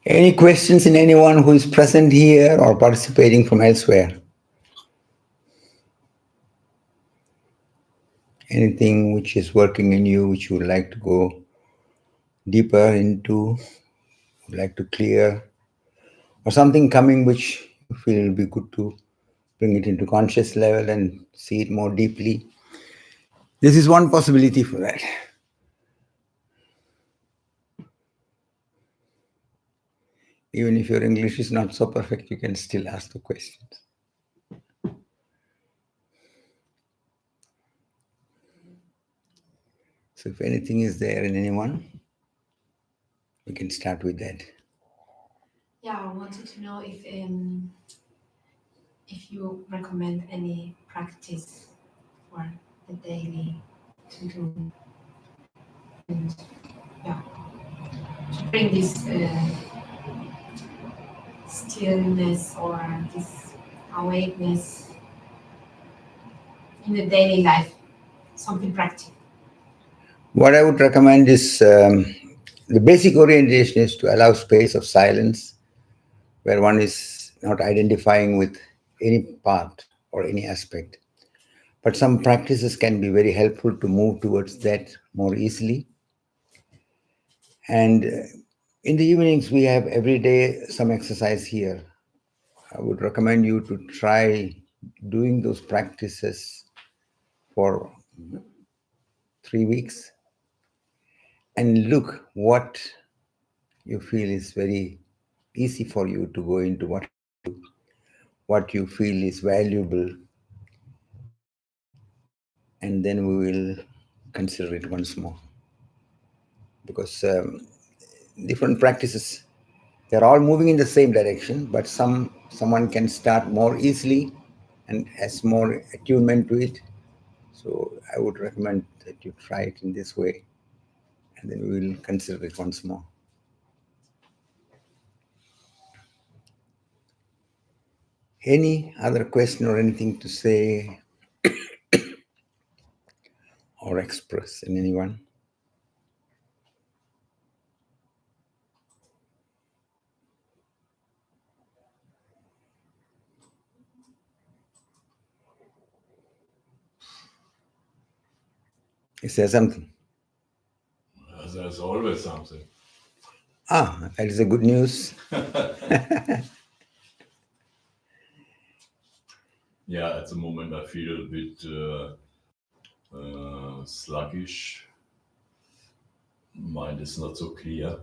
Any questions in anyone who is present here or participating from elsewhere? Anything which is working in you, which you would like to go deeper into, would like to clear, or something coming which you feel will be good to bring it into conscious level and see it more deeply. This is one possibility for that. Even if your English is not so perfect, you can still ask the questions. So if anything is there in anyone, we can start with that. Yeah, I wanted to know if you recommend any practice for the daily to do, and yeah, to bring this stillness or this awakeness in the daily life, something practical. What I would recommend is the basic orientation is to allow space of silence where one is not identifying with any part or any aspect. But some practices can be very helpful to move towards that more easily. And in the evenings, we have every day some exercise here. I would recommend you to try doing those practices for 3 weeks and look what you feel is very easy for you to go into, what you feel is valuable, and then we will consider it once more. Because different practices, they're all moving in the same direction, but someone can start more easily and has more attunement to it. So I would recommend that you try it in this way, and then we will consider it once more. Any other question or anything to say or express in anyone? Is there something? There's always something. That is a good news. Yeah, at the moment I feel a bit sluggish. Mind is not so clear.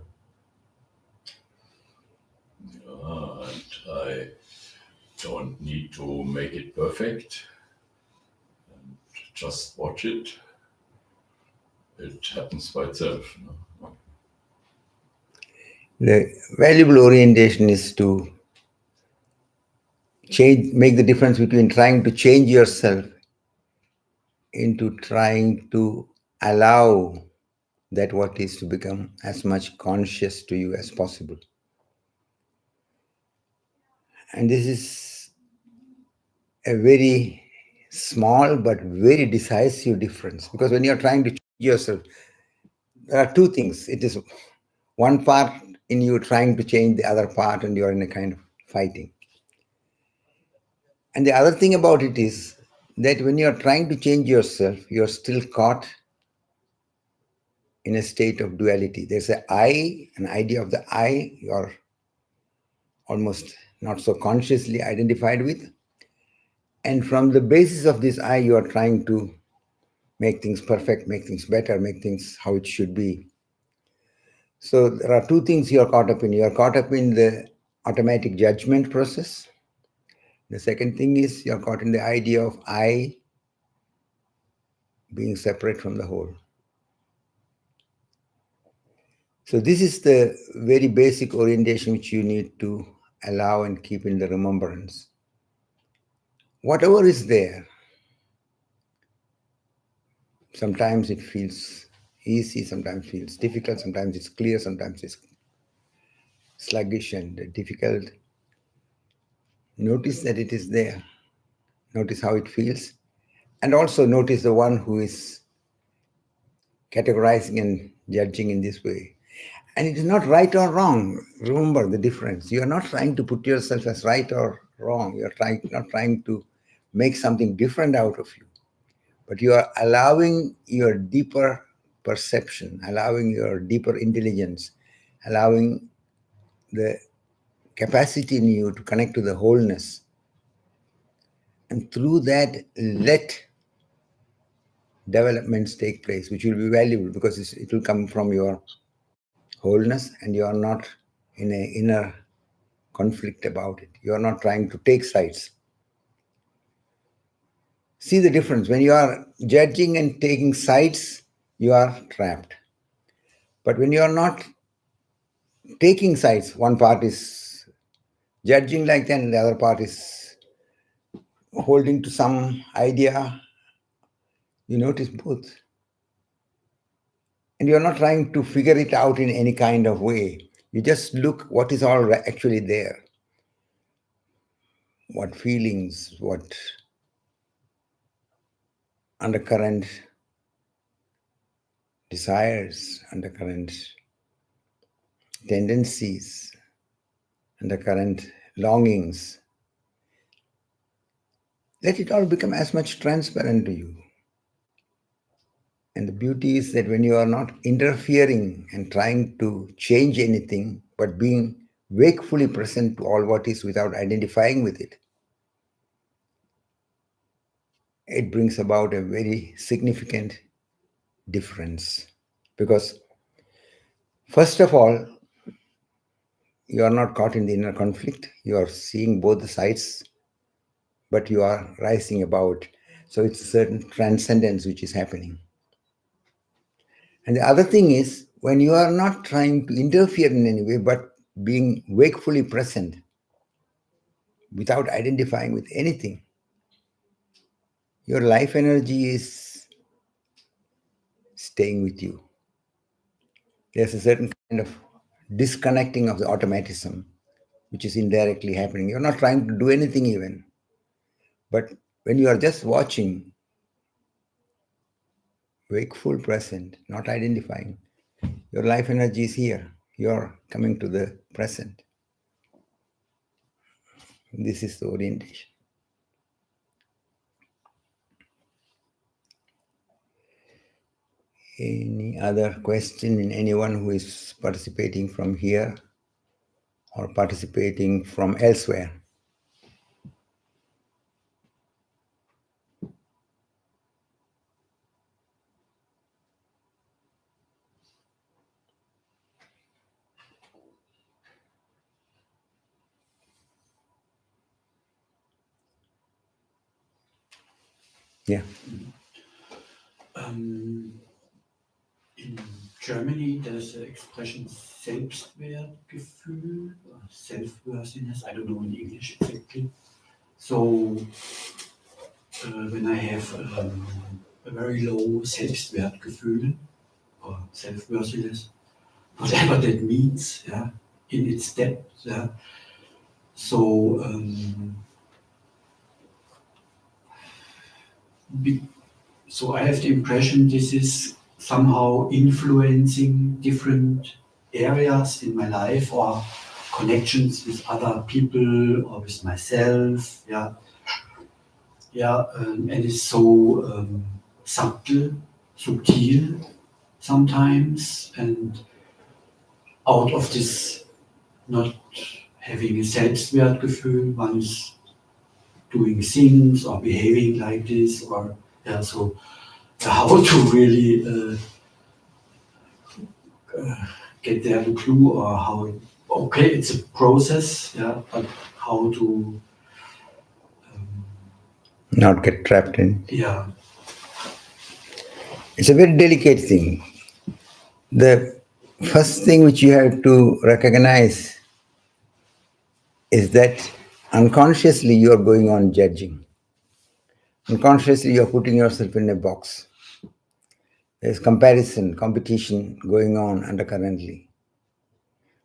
And I don't need to make it perfect. And just watch it. It happens by itself. The valuable orientation is to make the difference between trying to change yourself into trying to allow that what is to become as much conscious to you as possible. And this is a very small but very decisive difference, because when you're trying to change yourself, there are two things. It is one part in you trying to change the other part, and you're in a kind of fighting. And the other thing about it is that when you're trying to change yourself, you're still caught in a state of duality. There's an idea of the I, you're almost not so consciously identified with. And from the basis of this I, you are trying to make things perfect, make things better, make things how it should be. So there are two things you are caught up in. You are caught up in the automatic judgment process. The second thing is you are caught in the idea of I being separate from the whole. So this is the very basic orientation which you need to allow and keep in the remembrance. Whatever is there, sometimes it feels easy, sometimes feels difficult, sometimes it's clear, sometimes it's sluggish and difficult. Notice that it is there. Notice how it feels. And also notice the one who is categorizing and judging in this way. And it is not right or wrong. Remember the difference. You are not trying to put yourself as right or wrong. You are not trying to make something different out of you. But you are allowing your deeper perception, allowing your deeper intelligence, allowing the capacity in you to connect to the wholeness. And through that, let developments take place, which will be valuable because it will come from your wholeness, and you are not in an inner conflict about it. You are not trying to take sides. See the difference. When you are judging and taking sides, you are trapped. But when you are not taking sides, one part is judging like that, and the other part is holding to some idea, you notice both. And you're not trying to figure it out in any kind of way. You just look what is all actually there. What feelings, what undercurrent desires, undercurrent tendencies, undercurrent longings. Let it all become as much transparent to you. And the beauty is that when you are not interfering and trying to change anything, but being wakefully present to all what is without identifying with it, it brings about a very significant difference. Because, first of all, you are not caught in the inner conflict. You are seeing both the sides, but you are rising above. So it's a certain transcendence which is happening. And the other thing is, when you are not trying to interfere in any way, but being wakefully present without identifying with anything, your life energy is staying with you. There's a certain kind of disconnecting of the automatism, which is indirectly happening. You're not trying to do anything even. But when you are just watching, wakeful present, not identifying, your life energy is here. You're coming to the present. This is the orientation. Any other question in anyone who is participating from here or participating from elsewhere? Yeah. In Germany, there's an expression Selbstwertgefühl, or self-worthiness. I don't know in English exactly. So when I have a very low Selbstwertgefühl or self-worthiness, whatever that means, yeah, in its depth, yeah. So so I have the impression this is somehow influencing different areas in my life or connections with other people or with myself. Yeah, yeah, and it's so subtle, sometimes, and out of this not having a Selbstwertgefühl, one is doing things or behaving like this, or yeah, so how to really get there the clue, or how, okay, it's a process, yeah, but how to Not get trapped in. yeah. It's a very delicate thing. The first thing which you have to recognize is that unconsciously you are going on judging. Unconsciously you are putting yourself in a box. There's comparison, competition going on undercurrently.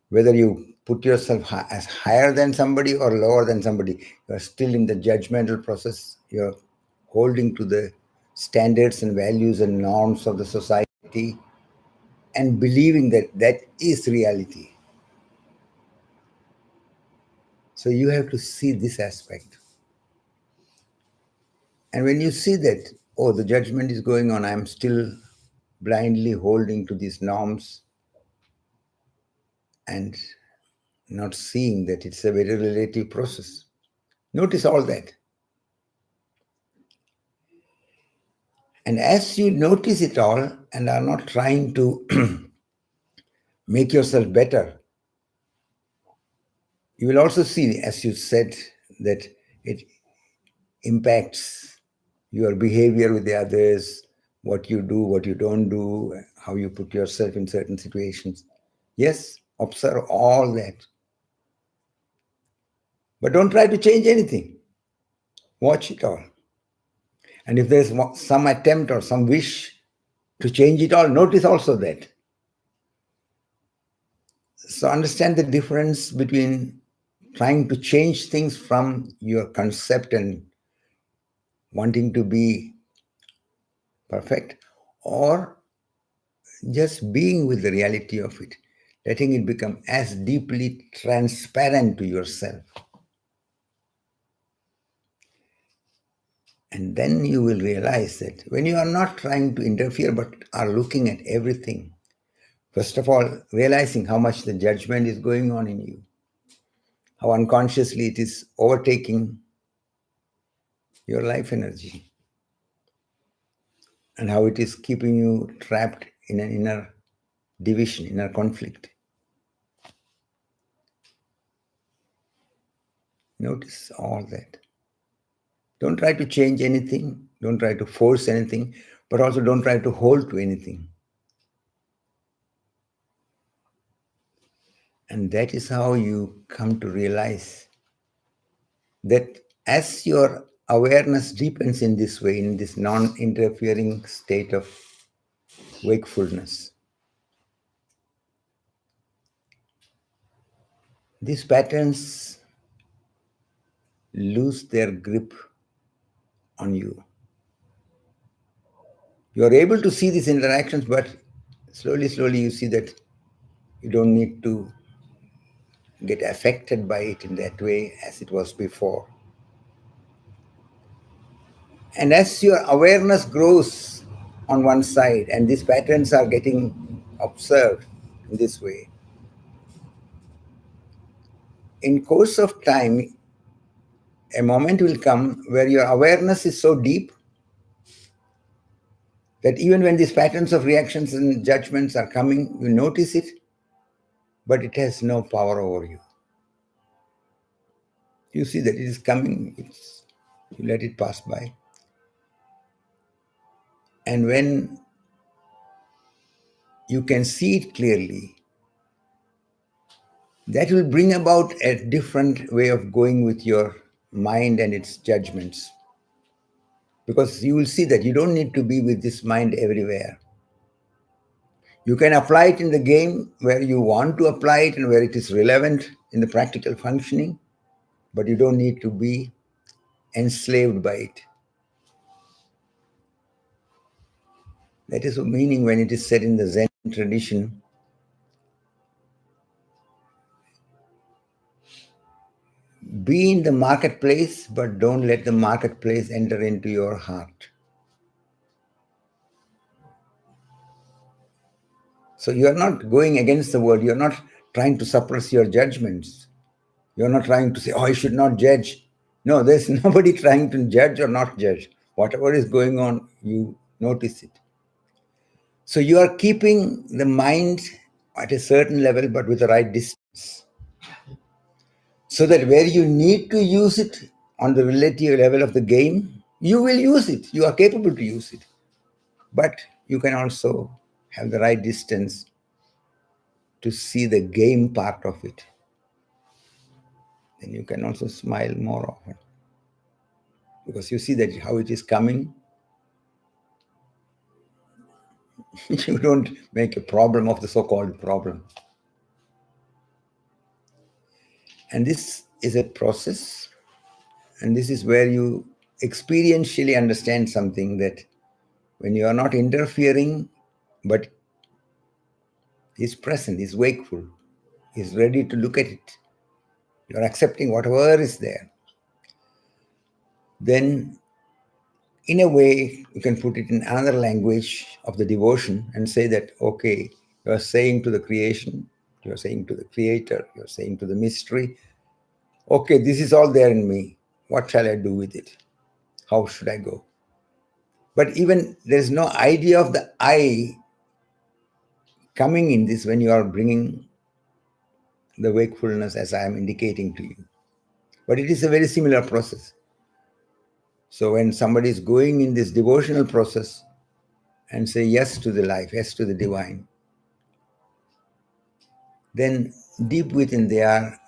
Whether you put yourself as higher than somebody or lower than somebody, you are still in the judgmental process. You're holding to the standards and values and norms of the society, and believing that that is reality. So you have to see this aspect. And when you see that, oh, the judgment is going on, I'm still blindly holding to these norms and not seeing that it's a very relative process. Notice all that. And as you notice it all and are not trying to make yourself better, you will also see, as you said, that it impacts your behavior with the others, what you do, what you don't do, how you put yourself in certain situations. Yes, observe all that. But don't try to change anything. Watch it all. And if there's some attempt or some wish to change it all, notice also that. So understand the difference between trying to change things from your concept and wanting to be perfect, or just being with the reality of it, letting it become as deeply transparent to yourself. And then you will realize that when you are not trying to interfere but are looking at everything, first of all, realizing how much the judgment is going on in you, how unconsciously it is overtaking your life energy, and how it is keeping you trapped in an inner division, inner conflict. Notice all that. Don't try to change anything, don't try to force anything, but also don't try to hold to anything. And that is how you come to realize that as your awareness deepens in this way, in this non-interfering state of wakefulness, these patterns lose their grip on you. You are able to see these interactions, but slowly, slowly you see that you don't need to get affected by it in that way as it was before. And as your awareness grows on one side and these patterns are getting observed in this way, in course of time, a moment will come where your awareness is so deep that even when these patterns of reactions and judgments are coming, you notice it, but it has no power over you. You see that it is coming, you let it pass by. And when you can see it clearly, that will bring about a different way of going with your mind and its judgments. Because you will see that you don't need to be with this mind everywhere. You can apply it in the game where you want to apply it and where it is relevant in the practical functioning, but you don't need to be enslaved by it. That is the meaning when it is said in the Zen tradition, be in the marketplace, but don't let the marketplace enter into your heart. So you are not going against the world. You are not trying to suppress your judgments. You are not trying to say, oh, I should not judge. No, there's nobody trying to judge or not judge. Whatever is going on, you notice it. So you are keeping the mind at a certain level, but with the right distance. So that where you need to use it on the relative level of the game, you will use it. You are capable to use it. But you can also have the right distance to see the game part of it. Then you can also smile more often. Because you see that how it is coming. You don't make a problem of the so-called problem. And this is a process. And this is where you experientially understand something, that when you are not interfering, but He's present, he's wakeful, he's ready to look at it. You're accepting whatever is there. Then, in a way, you can put it in another language of the devotion and say that, okay, you're saying to the creation, you're saying to the creator, you're saying to the mystery, okay, this is all there in me. What shall I do with it? How should I go? But even there's no idea of the I coming in this when you are bringing the wakefulness as I am indicating to you. But it is a very similar process. So when somebody is going in this devotional process and say yes to the life, yes to the divine, then deep within they are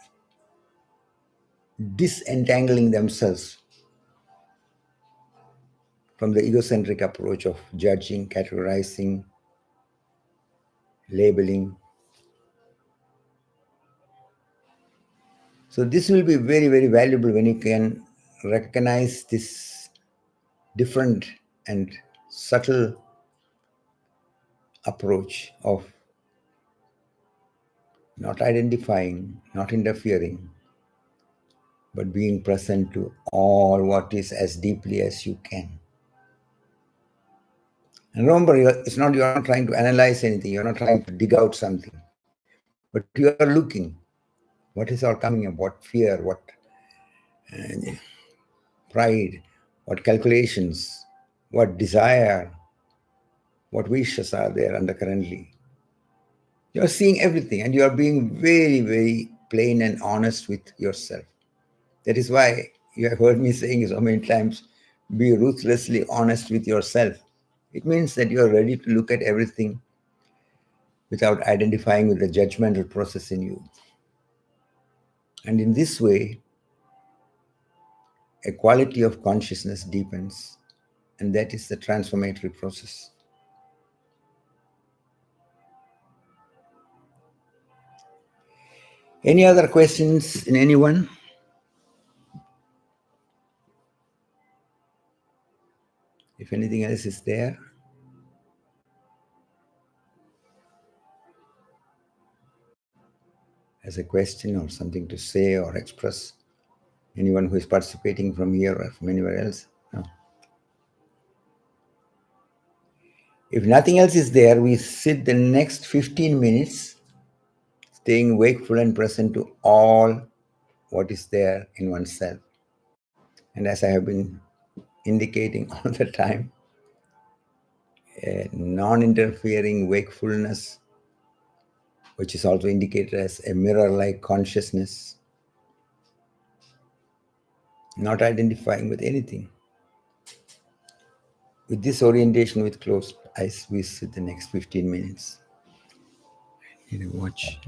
disentangling themselves from the egocentric approach of judging, categorizing, labeling. So this will be very, very valuable when you can recognize this different and subtle approach of not identifying, not interfering, but being present to all what is as deeply as you can. And remember, you're not trying to analyze anything, you're not trying to dig out something, but you are looking. What is all coming up? What fear, what pride, what calculations, what desire, what wishes are there undercurrently. You are seeing everything and you are being very, very plain and honest with yourself. That is why you have heard me saying so many times, be ruthlessly honest with yourself. It means that you are ready to look at everything without identifying with the judgmental process in you. And in this way, a quality of consciousness deepens, and that is the transformatory process. Any other questions in anyone? If anything else is there, as a question or something to say or express, anyone who is participating from here or from anywhere else? No. If nothing else is there, we sit the next 15 minutes staying wakeful and present to all what is there in oneself. And as I have been indicating all the time, a non-interfering wakefulness, which is also indicated as a mirror-like consciousness, not identifying with anything. With this orientation with closed eyes, we sit the next 15 minutes. I need a watch.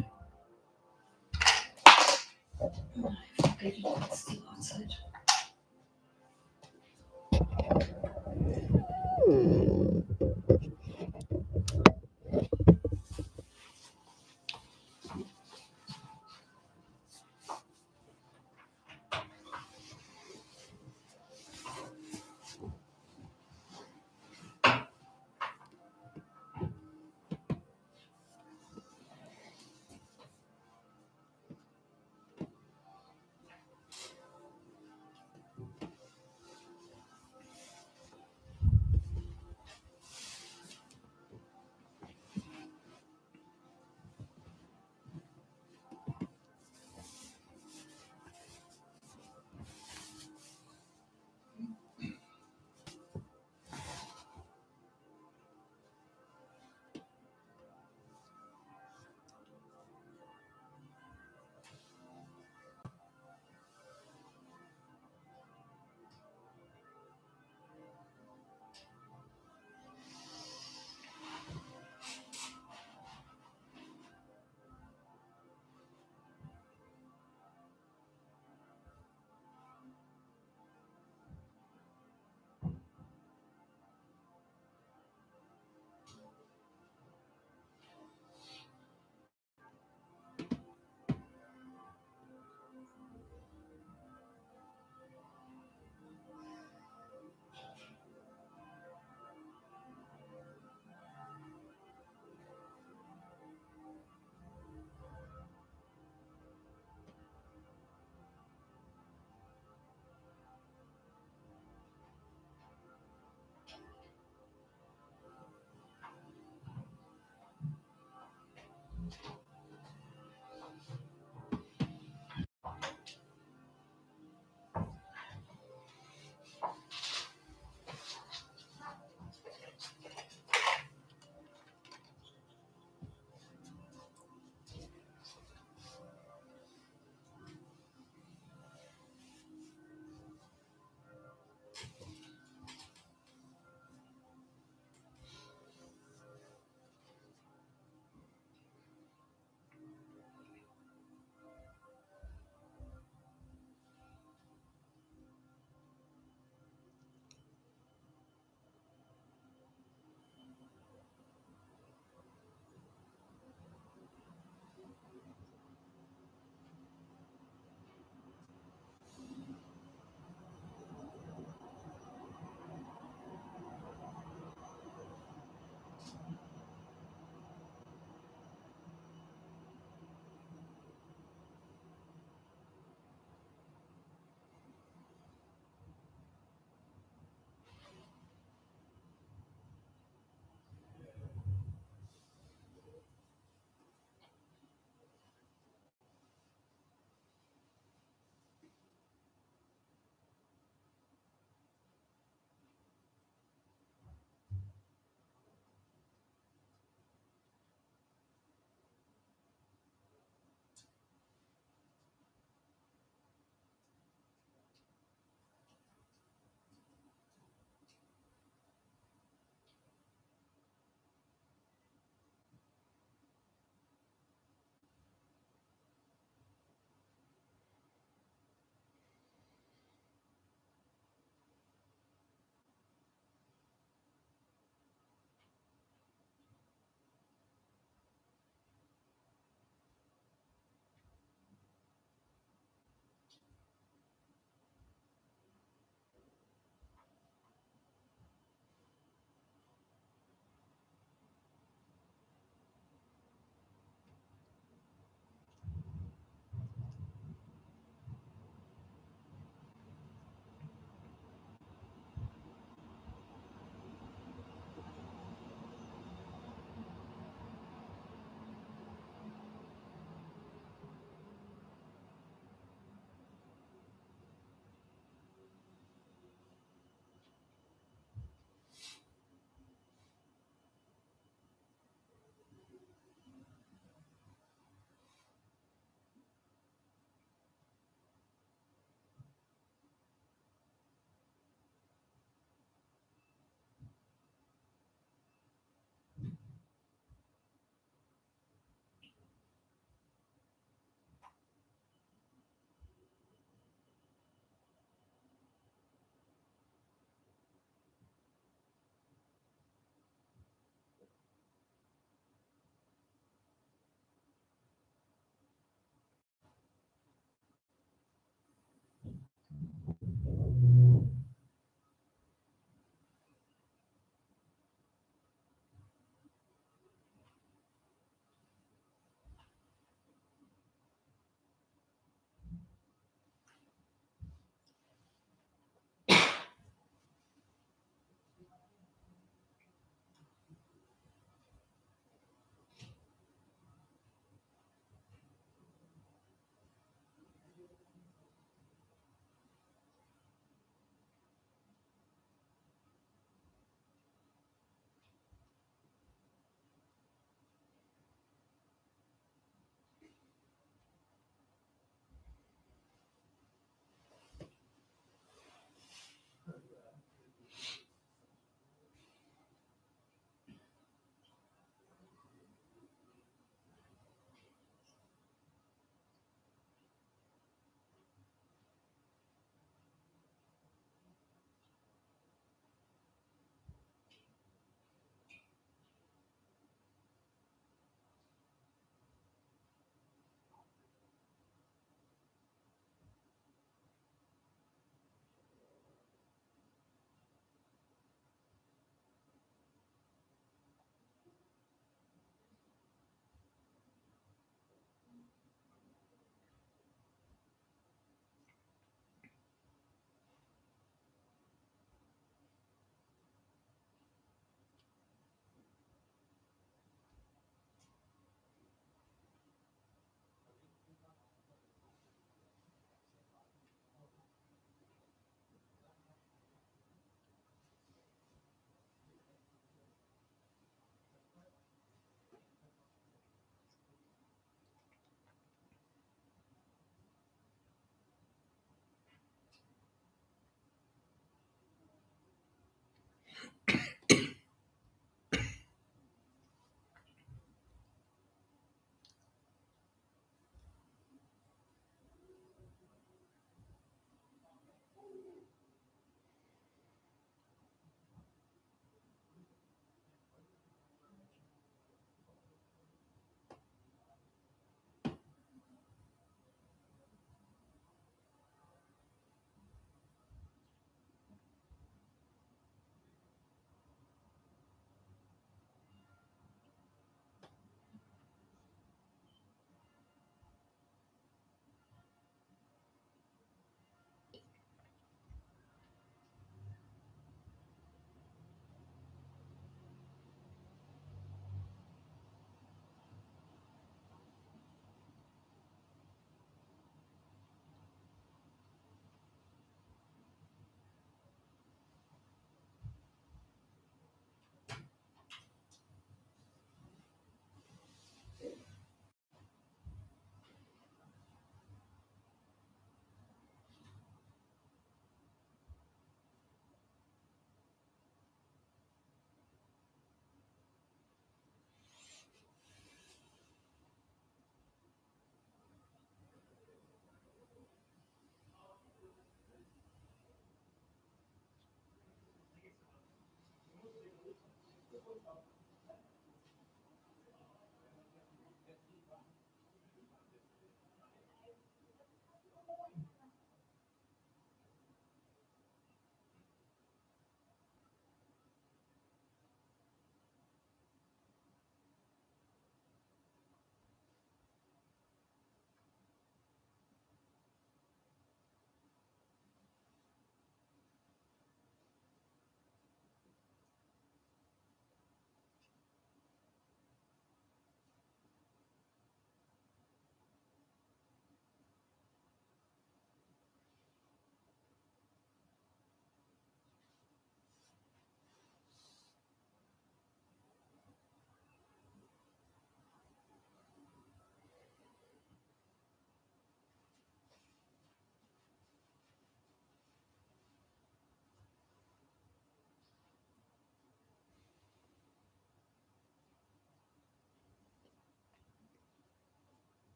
It's still outside.